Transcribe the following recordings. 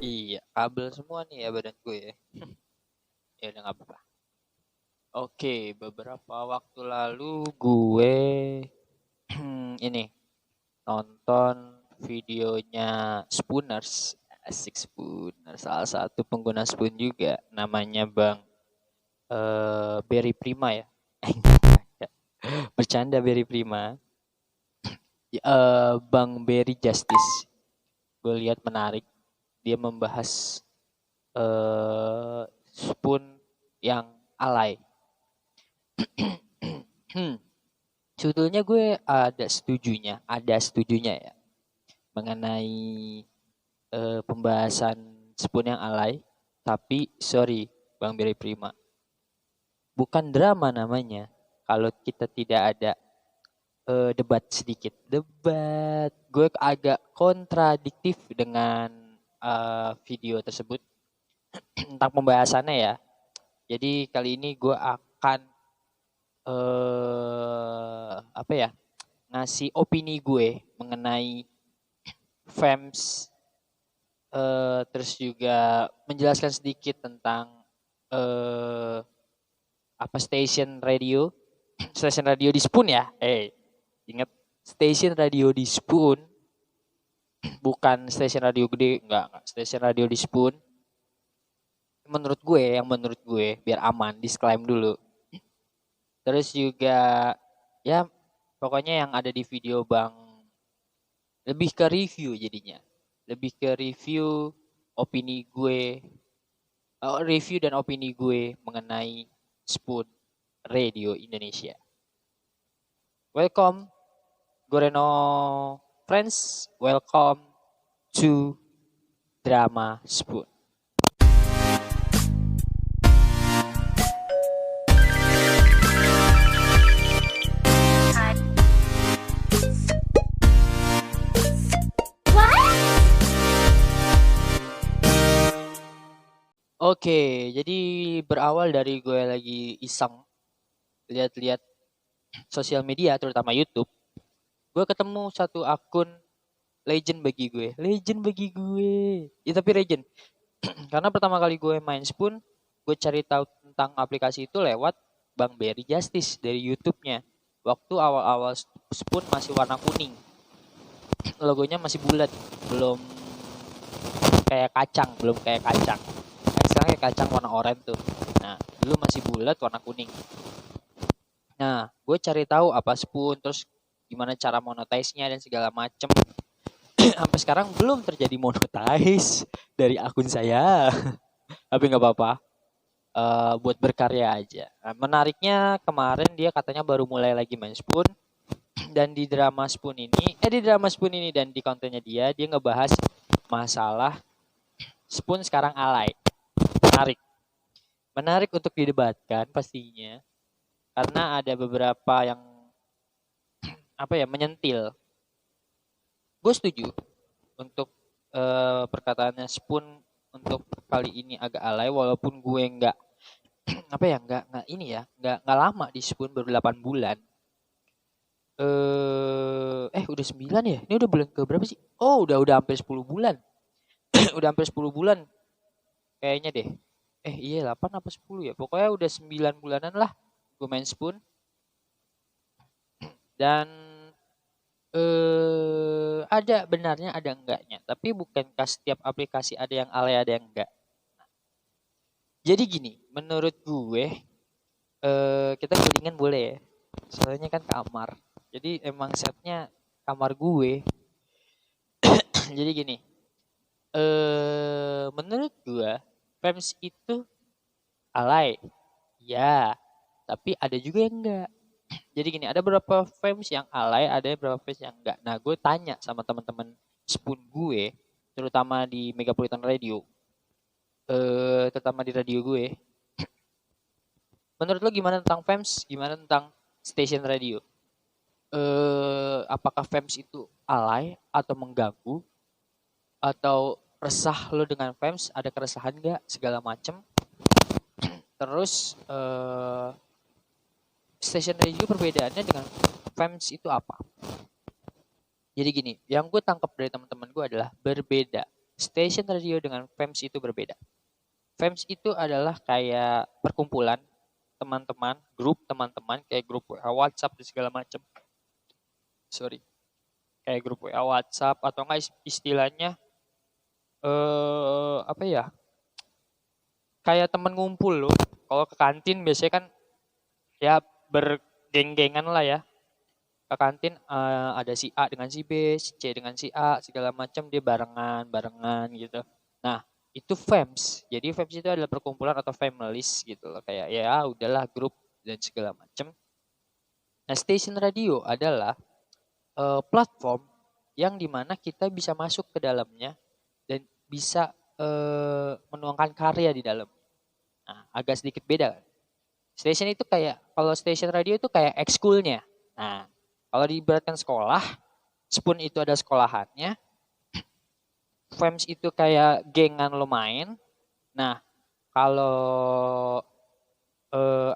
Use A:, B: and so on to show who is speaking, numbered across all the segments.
A: Iya, kabel semua nih ya badan gue ya. Ya udah nggak apa-apa. Oke, beberapa waktu lalu gue ini nonton videonya Spooners. Asik Spooner, salah satu pengguna Spoon juga, namanya Bang Berry Prima ya. Bercanda Berry Prima. Bang Berry Justice. Gue lihat menarik. Dia membahas Spoon yang alay. Sebetulnya gue ada setujunya ya mengenai pembahasan Spoon yang alay. Tapi sorry Bang Berry Prima, bukan drama namanya kalau kita tidak ada debat sedikit. Debat. Gue agak kontradiktif dengan video tersebut tentang pembahasannya ya. Jadi kali ini gue akan apa ya, ngasih opini gue mengenai FEMS, terus juga menjelaskan sedikit tentang eh, apa station radio di Spoon ya. Ingat, station radio di Spoon, bukan station radio gede, enggak, station radio di Spoon. Menurut gue biar aman, disclaim dulu. Terus juga ya pokoknya yang ada di video Bang lebih ke review jadinya. Lebih ke review opini gue, review dan opini gue mengenai Spoon Radio Indonesia. Welcome Goreno friends, welcome to Drama Spoon. Oke, jadi berawal dari gue lagi iseng lihat-lihat sosial media, terutama YouTube. Gue ketemu satu akun legend bagi gue. Ya tapi legend, karena pertama kali gue main Spoon, gue cari tahu tentang aplikasi itu lewat Bang Berry Justice dari YouTube-nya. Waktu awal-awal Spoon masih warna kuning, logonya masih bulat, belum kayak kacang. Kan sekarang kayak kacang warna oranye tuh. Nah, dulu masih bulat warna kuning. Nah, gue cari tahu apa Spoon, terus gimana cara monetize-nya dan segala macem. Sampai sekarang belum terjadi monetize dari akun saya. Tapi nggak apa-apa. Buat berkarya aja. Nah, menariknya kemarin dia katanya baru mulai lagi main Spoon, dan di drama Spoon ini dan di kontennya dia ngebahas masalah Spoon sekarang alay. Menarik. Menarik untuk didebatkan pastinya, karena ada beberapa yang apa ya, menyentil. Gue setuju untuk perkataannya Spoon untuk kali ini agak alay, walaupun gue nggak apa ya, nggak ini ya, nggak lama di Spoon, baru 8 bulan. Udah 9 ya? Ini udah bulan ke berapa sih? Oh, udah hampir 10 bulan. Udah hampir 10 bulan kayaknya deh. Iya 8 apa 10 ya? Pokoknya udah 9 bulanan lah gue main Spoon. Dan ada benarnya ada enggaknya. Tapi bukankah setiap aplikasi ada yang alay ada yang enggak? Jadi gini, menurut gue kita gulingan boleh ya. Soalnya kan kamar. Jadi emang setnya kamar gue. Jadi gini, menurut gue FEMS itu alay. Ya, tapi ada juga yang enggak. Jadi gini, ada beberapa FEMS yang alay, ada beberapa FEMS yang enggak. Nah, gue tanya sama teman-teman Spoon gue, terutama di Megapolitan Radio, terutama di radio gue. Menurut lo gimana tentang FEMS? Gimana tentang station radio? Apakah FEMS itu alay atau mengganggu? Atau resah lo dengan FEMS? Ada keresahan nggak? Segala macem. Terus station radio perbedaannya dengan FEMS itu apa? Jadi gini, yang gue tangkap dari teman-teman gue adalah berbeda. station radio dengan FEMS itu berbeda. FEMS itu adalah kayak perkumpulan teman-teman, grup teman-teman, kayak grup WA WhatsApp dan segala macam. Sorry. Kayak grup WA WhatsApp atau enggak istilahnya apa ya? Kayak temen ngumpul loh. Kalau ke kantin biasanya kan ya bergeng-gengan lah ya. Ke kantin ada si A dengan si B, si C dengan si A, segala macam dia barengan gitu. Nah, itu FEMS. Jadi FEMS itu adalah perkumpulan atau families gitu loh. Kayak ya udahlah grup dan segala macam. Nah, station radio adalah platform yang dimana kita bisa masuk ke dalamnya dan bisa menuangkan karya di dalam. Nah, agak sedikit beda kan. Station itu kayak, kalau station radio itu kayak ekskulnya. Nah, kalau diibaratkan sekolah, Spoon itu ada sekolahannya, FEMS itu kayak gengan lo main. Nah, kalau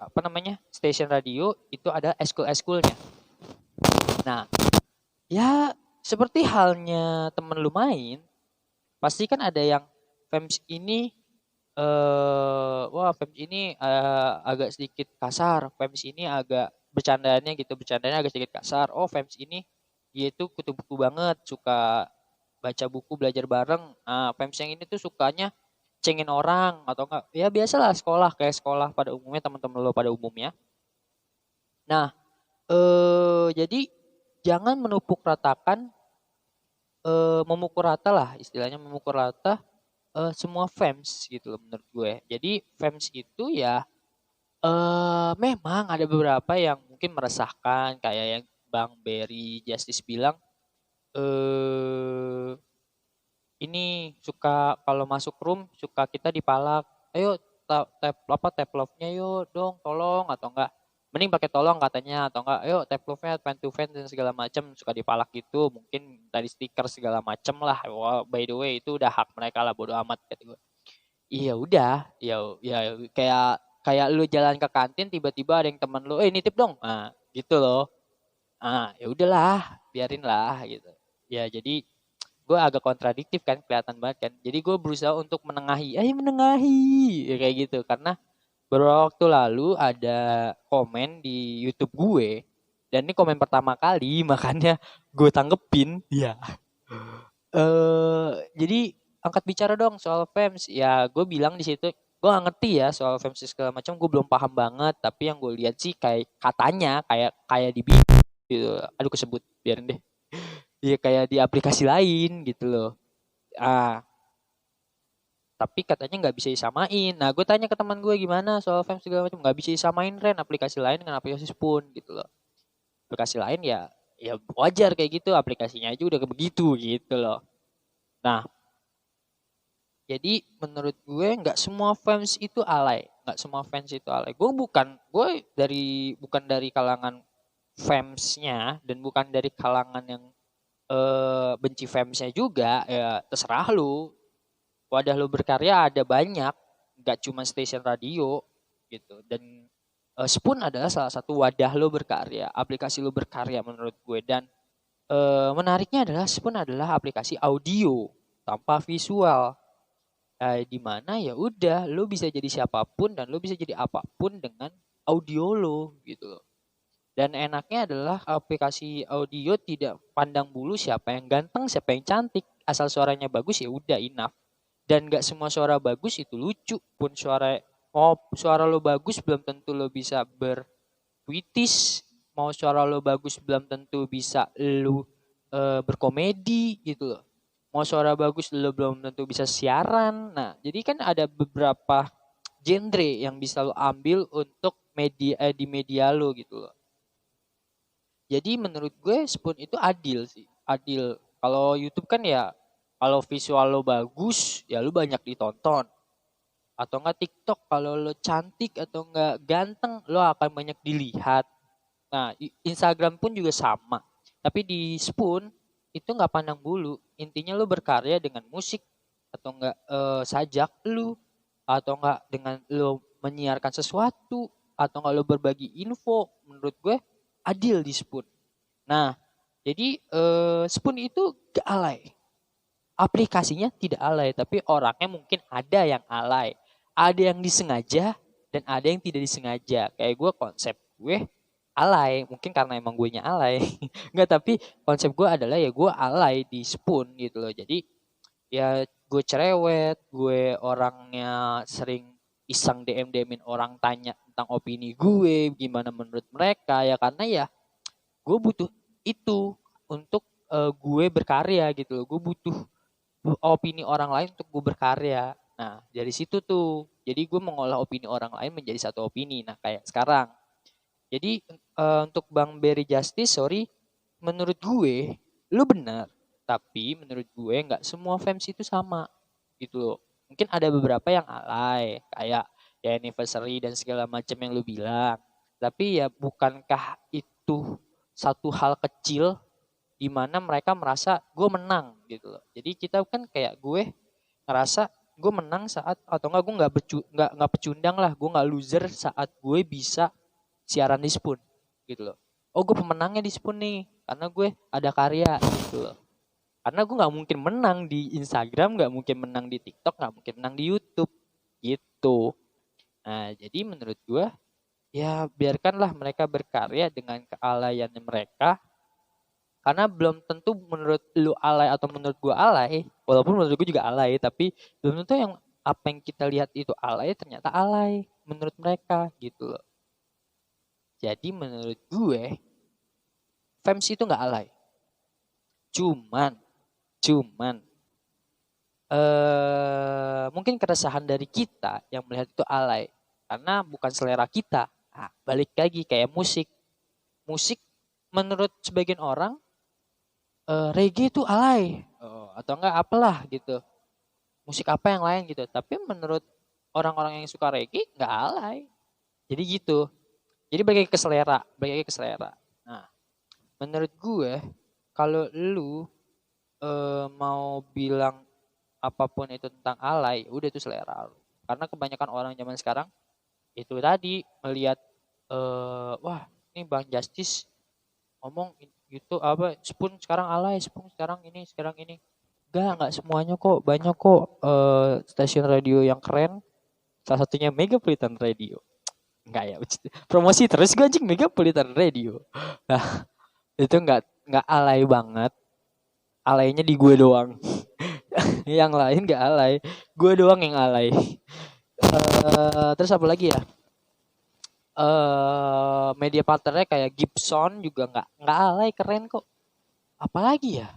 A: apa namanya, station radio itu ada eskul-eskulnya. Nah, ya seperti halnya temen lu main, pasti kan ada yang FEMS ini wah FEMS ini agak sedikit kasar, FEMS ini agak bercandanya agak sedikit kasar. Oh FEMS ini dia itu kutu buku banget, suka baca buku, belajar bareng. FEMS yang ini tuh sukanya cengin orang atau enggak. Ya biasalah sekolah, kayak sekolah pada umumnya, teman-teman lo pada umumnya. Nah, jadi jangan menupuk ratakan, memukul rata lah istilahnya, memukul rata semua FEMS gitu loh menurut gue. Jadi FEMS itu ya memang ada beberapa yang mungkin meresahkan, kayak yang Bang Berry Justice bilang, eh ini suka kalau masuk room suka kita dipalak. Ayo tap love-nya yuk dong tolong, atau enggak mending pakai tolong katanya, atau enggak ayo tap love-nya fan to fan dan segala macam, suka dipalak gitu, mungkin tadi stiker segala macam lah. Wah, by the way itu udah hak mereka lah, bodo amat kata gue. Iya udah, ya kayak kayak lu jalan ke kantin tiba-tiba ada yang teman lu, nitip dong, gitu loh. Ya udahlah, biarin lah gitu. Ya jadi gue agak kontradiktif kan, kelihatan banget kan. Jadi gue berusaha untuk menengahi, ayo menengahi, ya kayak gitu. Karena beberapa waktu lalu ada komen di YouTube gue, dan ini komen pertama kali, makanya gue tanggepin. Ya. Jadi angkat bicara dong soal FEMS. Ya gue bilang di situ, gue gak ngerti ya soal FEMS segala macam, gue belum paham banget. Tapi yang gue lihat sih kayak katanya kayak di gitu. Aduh kesebut, biarin deh. Iya kayak di aplikasi lain gitu loh. Ah, tapi katanya nggak bisa disamain. Nah, gue tanya ke teman gue gimana soal FEMS segala macam, nggak bisa disamain Ren, aplikasi lain dengan aplikasi Spoon gitu loh. Aplikasi lain ya wajar kayak gitu, aplikasinya aja udah begitu gitu loh. Nah, jadi menurut gue nggak semua fans itu alay, nggak semua fans itu alay. Bukan dari kalangan fansnya, dan bukan dari kalangan yang benci fansnya juga. Ya terserah lu. Wadah lu berkarya ada banyak, nggak cuma station radio gitu. Dan Spoon adalah salah satu wadah lu berkarya, aplikasi lu berkarya menurut gue. Dan menariknya adalah Spoon adalah aplikasi audio tanpa visual. Di mana ya udah lu bisa jadi siapapun dan lu bisa jadi apapun dengan audio lo gitu loh. Dan enaknya adalah aplikasi audio tidak pandang bulu siapa yang ganteng, siapa yang cantik, asal suaranya bagus ya udah enough. Dan gak semua suara bagus itu lucu. Suara lo bagus belum tentu lo bisa berpuitis. Mau suara lo bagus belum tentu bisa lo berkomedi gitu loh. Mau suara bagus lo belum tentu bisa siaran. Nah, jadi kan ada beberapa genre yang bisa lo ambil untuk di media lo gitu loh. Jadi menurut gue Spoon itu adil sih. Adil. Kalau YouTube kan ya kalau visual lo bagus ya lo banyak ditonton. Atau enggak TikTok kalau lo cantik atau enggak ganteng lo akan banyak dilihat. Nah, Instagram pun juga sama. Tapi di Spoon itu nggak pandang bulu. Intinya lu berkarya dengan musik atau enggak sajak lu, atau enggak dengan lu menyiarkan sesuatu, atau enggak lu berbagi info. Menurut gue adil di Spoon. Nah, jadi Spoon itu gak alay. aplikasinya tidak alay, tapi orangnya mungkin ada yang alay, ada yang disengaja dan ada yang tidak disengaja. Kayak gue, konsep gue alay mungkin karena emang gue nya alay. Nggak, tapi konsep gue adalah ya gue alay di Spoon gitu loh. Jadi ya gue cerewet, gue orangnya sering iseng DM-DMin orang, tanya tentang opini gue gimana menurut mereka, ya karena ya gue butuh itu untuk gue berkarya gitu loh. Gue butuh opini orang lain untuk gue berkarya. Nah, dari situ tuh. Jadi gue mengolah opini orang lain menjadi satu opini. Nah, kayak sekarang. Jadi untuk Bang Berry Justice, sorry, menurut gue, lu benar. Tapi menurut gue nggak semua fans itu sama gitu loh. Mungkin ada beberapa yang alay, kayak ya anniversary dan segala macam yang lu bilang. Tapi ya bukankah itu satu hal kecil di mana mereka merasa gue menang gitu loh. Jadi kita kan kayak gue ngerasa gue menang saat, atau enggak gue nggak pecundang lah, gue nggak loser saat gue bisa siaran di Spoon gitu loh. Oh, gue pemenangnya di Spoon nih karena gue ada karya gitu loh. Karena gue nggak mungkin menang di Instagram, nggak mungkin menang di TikTok, nggak mungkin menang di YouTube gitu. Nah, jadi menurut gue ya biarkanlah mereka berkarya dengan kealayannya mereka, karena belum tentu menurut lu alay atau menurut gua alay, walaupun menurut gua juga alay, tapi belum tentu yang apa yang kita lihat itu alay ternyata alay menurut mereka gitu loh. Jadi menurut gue fans itu nggak alay, cuman cuman mungkin keresahan dari kita yang melihat itu alay karena bukan selera kita. Nah, balik lagi kayak musik musik menurut sebagian orang reggae itu alay, atau enggak apalah gitu, musik apa yang lain gitu. Tapi menurut orang-orang yang suka reggae nggak alay. Jadi gitu. Jadi balik lagi ke selera. Nah, menurut gue kalau lu mau bilang apapun itu tentang alay, udah itu selera lu. Karena kebanyakan orang zaman sekarang itu tadi melihat wah, ini Bang Justice ngomong gitu apa, Spoon sekarang alay, Spoon sekarang ini, sekarang ini. Enggak semuanya kok. Banyak kok stasiun radio yang keren. Salah satunya Megapolitan Radio. Enggak ya, promosi terus gue anjing Megapolitan Radio. Nah, itu enggak alay banget. Alaynya di gue doang. Yang lain enggak alay. Gue doang yang alay. Terus apa lagi ya? Media partnernya kayak Gibson juga enggak alay, keren kok. Apalagi ya?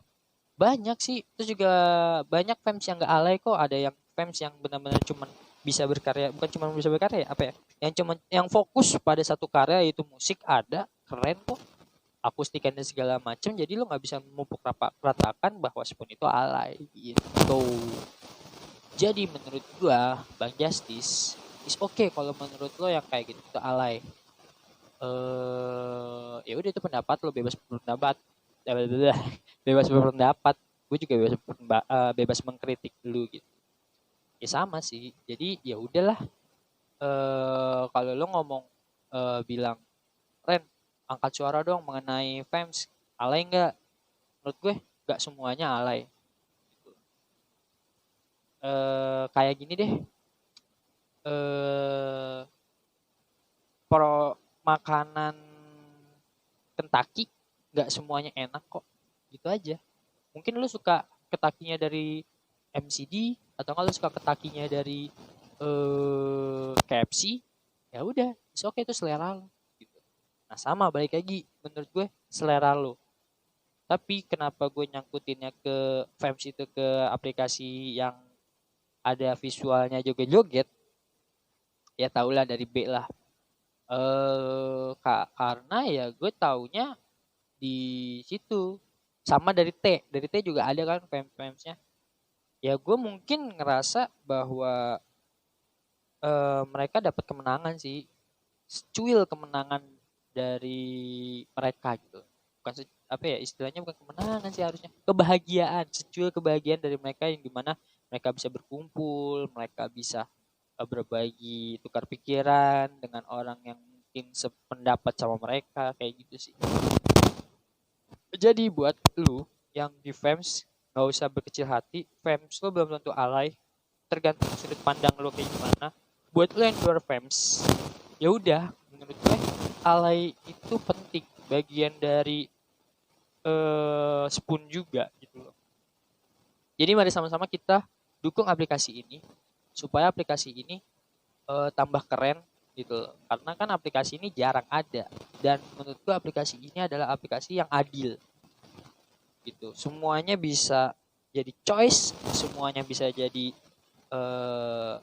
A: Banyak sih. Terus juga banyak fans yang enggak alay kok. Ada yang fans yang benar-benar cuman bisa berkarya, bukan cuma bisa berkarya, apa ya? Yang cuman yang fokus pada satu karya, yaitu musik, ada keren kok. Akustikan dan segala macam. Jadi lo nggak bisa memupuk ratakan bahwa Spoon itu alay gitu. Jadi menurut gua Bang Justice is okay kalau menurut lo yang kayak gitu itu alay. Ya udah, itu pendapat lo, bebas berpendapat. Bebas berpendapat. Gue juga bebas mengkritik lu gitu. Ya sama sih. Jadi ya udahlah. Kalau lo ngomong bilang, Ren, angkat suara dong mengenai fans, alay nggak? Menurut gue nggak semuanya alay. Kayak gini deh, pro makanan Kentucky nggak semuanya enak kok, gitu aja. Mungkin lu suka Kentucky-nya dari MCD, atau nggak lu suka Kentucky-nya dari KFC, ya udah, oke, itu selera lu gitu. Nah, sama balik lagi, menurut gue selera lu. Tapi kenapa gue nyangkutinnya ke Vamps itu, ke aplikasi yang ada visualnya joget-joget, ya tahulah dari B lah. Karena ya gue taunya di situ. Sama dari T juga ada kan Vampsnya. Ya gue mungkin ngerasa bahwa mereka dapat kemenangan sih, secuil kemenangan dari mereka gitu. Bukan apa ya istilahnya, bukan kemenangan sih harusnya, kebahagiaan, secuil kebahagiaan dari mereka, yang dimana mereka bisa berkumpul, mereka bisa berbagi, tukar pikiran dengan orang yang mungkin sependapat sama mereka, kayak gitu sih. Jadi buat lu yang di fans, nggak usah berkecil hati. Fans lo belum tentu alay, tergantung sudut pandang lo kayak gimana. Buat lo yang luar fans, ya udah, menurut gue alay itu penting, bagian dari Spoon juga gitu loh. Jadi mari sama-sama kita dukung aplikasi ini supaya aplikasi ini tambah keren gitu loh. Karena kan aplikasi ini jarang ada, dan menurutku aplikasi ini adalah aplikasi yang adil gitu. Semuanya bisa jadi choice, semuanya bisa jadi eh,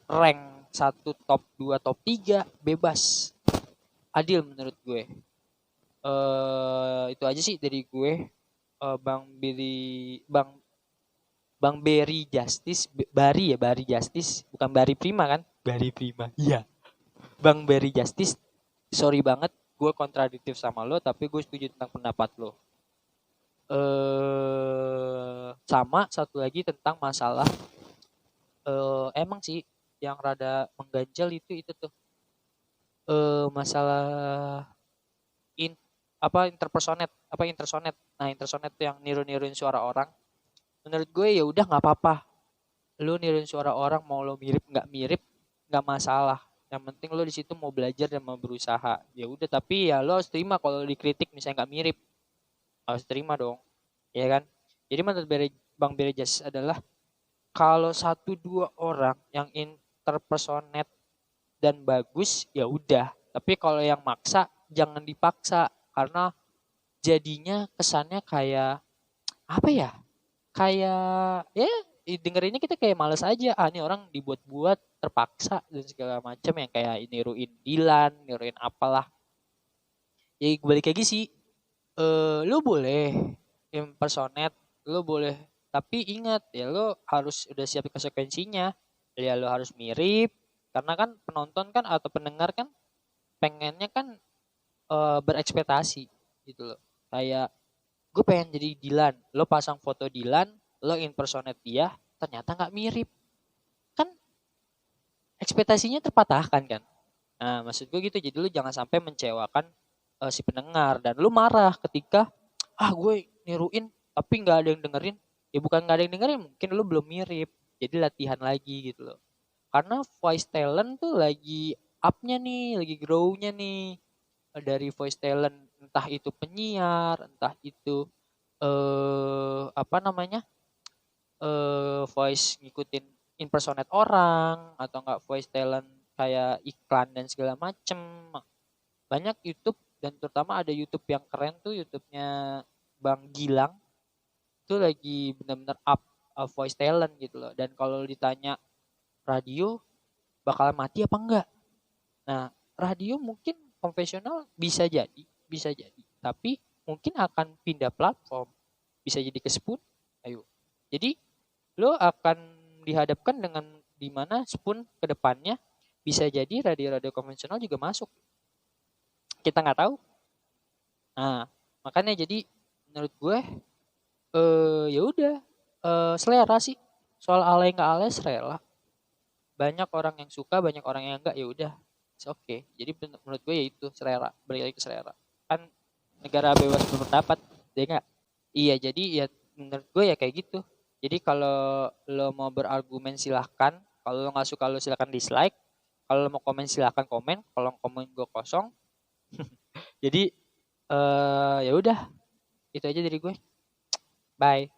A: rank 1, top 2, top 3 bebas. Adil menurut gue. Itu aja sih dari gue. Bang Bang Berry Justice, Bari Justice, bukan Bari Prima kan? Bari Prima. Iya. Bang Berry Justice, sorry banget gue kontradiktif sama lo, tapi gue setuju tentang pendapat lo. Sama satu lagi tentang masalah emang sih yang rada mengganjal itu tuh masalah in intersonet. Nah, intersonet tuh yang niru-niruin suara orang. Menurut gue ya udah nggak apa-apa. Lu niruin suara orang, mau lo mirip nggak masalah. Yang penting lo di situ mau belajar dan mau berusaha. Ya udah, tapi ya lo harus terima kalau dikritik misalnya nggak mirip. Harus terima dong. Ya kan? Jadi menurut Bang Berejas adalah kalau 1 2 orang yang interpersonate dan bagus ya udah. Tapi kalau yang maksa jangan dipaksa, karena jadinya kesannya kayak apa ya? Kayak ya dengerinnya kita kayak males aja. Ini orang dibuat-buat terpaksa dan segala macam, yang kayak niruin Dilan, niruin apalah. Ya balik lagi sih, lu boleh impersonate, lu boleh, tapi ingat ya lu harus udah siap konsekuensinya. Ya lu harus mirip, karena kan penonton kan atau pendengar kan pengennya kan berekspektasi gitu loh. Kayak gue pengen jadi Dilan, lo pasang foto Dilan, lo impersonate dia, ternyata nggak mirip, kan ekspektasinya terpatahkan kan. Nah maksud gue gitu, jadi lu jangan sampai mengecewakan si pendengar, dan lu marah ketika gue niruin tapi nggak ada yang dengerin. Ya bukan nggak ada yang dengerin, mungkin lu belum mirip, jadi latihan lagi gitu loh. Karena voice talent tuh lagi up-nya nih, lagi grow-nya nih. Dari voice talent, entah itu penyiar, entah itu apa namanya, voice ngikutin impersonate orang, atau enggak voice talent kayak iklan dan segala macem. Banyak YouTube, dan terutama ada YouTube yang keren tuh, YouTube-nya Bang Gilang tuh lagi benar-benar up voice talent gitu loh. Dan kalau ditanya radio bakal mati apa enggak, nah radio mungkin konvensional bisa jadi, tapi mungkin akan pindah platform, bisa jadi ke Spoon. Ayo, jadi lo akan dihadapkan dengan di mana Spoon ke depannya bisa jadi radio-radio konvensional juga masuk, kita nggak tahu. Nah makanya jadi menurut gue ya udah, selera sih, soal alay nggak alay selera. Banyak orang yang suka, banyak orang yang enggak, ya udah, it's okay. Jadi menurut gue ya itu selera, balik lagi ke selera. Kan negara bebas berpendapat, ya enggak? Iya, jadi ya menurut gue ya kayak gitu. Jadi kalau lo mau berargumen silahkan, kalau lo nggak suka lo silahkan dislike, kalau lo mau komen silahkan komen, kalau komen gue kosong. Jadi ya udah, itu aja dari gue. Bye.